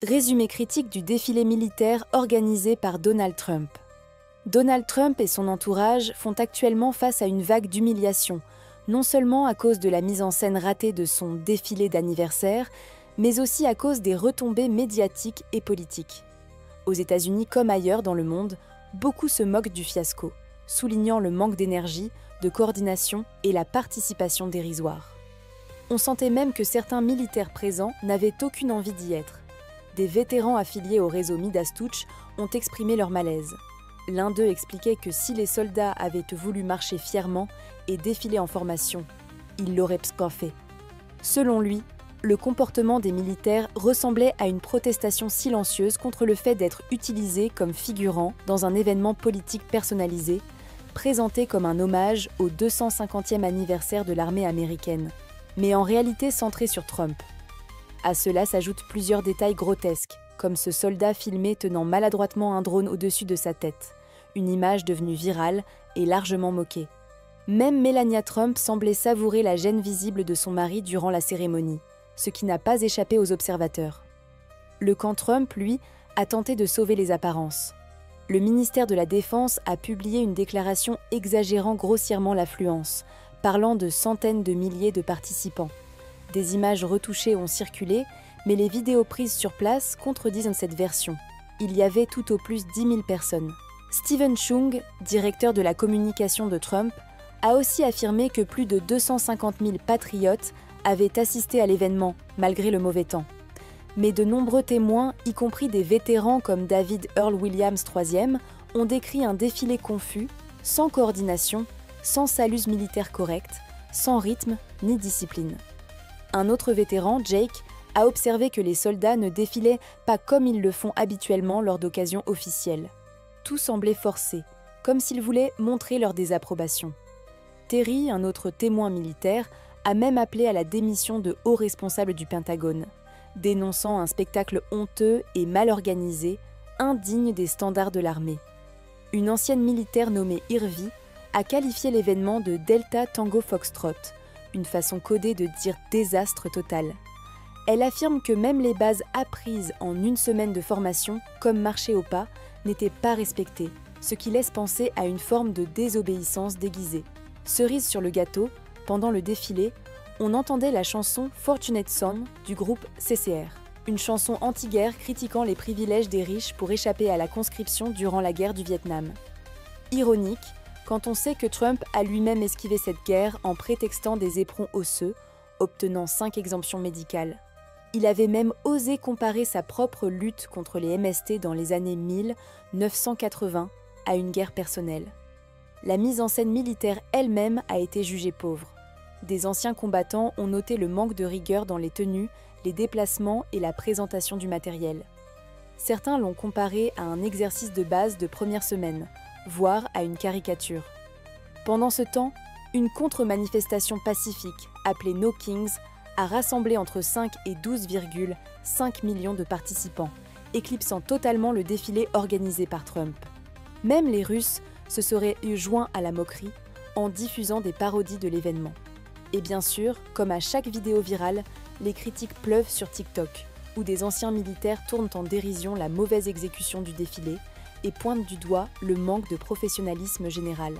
Résumé critique du défilé militaire organisé par Donald Trump. Donald Trump et son entourage font actuellement face à une vague d'humiliation, non seulement à cause de la mise en scène ratée de son défilé d'anniversaire, mais aussi à cause des retombées médiatiques et politiques. Aux États-Unis comme ailleurs dans le monde, beaucoup se moquent du fiasco, soulignant le manque d'énergie, de coordination et la participation dérisoire. On sentait même que certains militaires présents n'avaient aucune envie d'y être. Des vétérans affiliés au réseau Midas Touch ont exprimé leur malaise. L'un d'eux expliquait que si les soldats avaient voulu marcher fièrement et défiler en formation, ils l'auraient fait. Selon lui, le comportement des militaires ressemblait à une protestation silencieuse contre le fait d'être utilisés comme figurants dans un événement politique personnalisé, présenté comme un hommage au 250e anniversaire de l'armée américaine, mais en réalité centré sur Trump. À cela s'ajoutent plusieurs détails grotesques, comme ce soldat filmé tenant maladroitement un drone au-dessus de sa tête, une image devenue virale et largement moquée. Même Melania Trump semblait savourer la gêne visible de son mari durant la cérémonie, ce qui n'a pas échappé aux observateurs. Le camp Trump, lui, a tenté de sauver les apparences. Le ministère de la Défense a publié une déclaration exagérant grossièrement l'affluence, parlant de centaines de milliers de participants. Des images retouchées ont circulé, mais les vidéos prises sur place contredisent cette version. Il y avait tout au plus 10 000 personnes. Stephen Chung, directeur de la communication de Trump, a aussi affirmé que plus de 250 000 patriotes avaient assisté à l'événement, malgré le mauvais temps. Mais de nombreux témoins, y compris des vétérans comme David Earl Williams III, ont décrit un défilé confus, sans coordination, sans salut militaire correct, sans rythme ni discipline. Un autre vétéran, Jake, a observé que les soldats ne défilaient pas comme ils le font habituellement lors d'occasions officielles. Tout semblait forcé, comme s'ils voulaient montrer leur désapprobation. Terry, un autre témoin militaire, a même appelé à la démission de hauts responsables du Pentagone, dénonçant un spectacle honteux et mal organisé, indigne des standards de l'armée. Une ancienne militaire nommée Irvi a qualifié l'événement de Delta Tango Foxtrot, une façon codée de dire désastre total. Elle affirme que même les bases apprises en une semaine de formation, comme marcher au pas, n'étaient pas respectées, ce qui laisse penser à une forme de désobéissance déguisée. Cerise sur le gâteau, pendant le défilé, on entendait la chanson Fortunate Son du groupe CCR, une chanson anti-guerre critiquant les privilèges des riches pour échapper à la conscription durant la guerre du Vietnam. Ironique, quand on sait que Trump a lui-même esquivé cette guerre en prétextant des éperons osseux, obtenant 5 exemptions médicales. Il avait même osé comparer sa propre lutte contre les MST dans les années 1980 à une guerre personnelle. La mise en scène militaire elle-même a été jugée pauvre. Des anciens combattants ont noté le manque de rigueur dans les tenues, les déplacements et la présentation du matériel. Certains l'ont comparé à un exercice de base de première semaine, voire à une caricature. Pendant ce temps, une contre-manifestation pacifique, appelée No Kings, a rassemblé entre 5 et 12,5 millions de participants, éclipsant totalement le défilé organisé par Trump. Même les Russes se seraient joints à la moquerie en diffusant des parodies de l'événement. Et bien sûr, comme à chaque vidéo virale, les critiques pleuvent sur TikTok, où des anciens militaires tournent en dérision la mauvaise exécution du défilé et pointent du doigt le manque de professionnalisme général.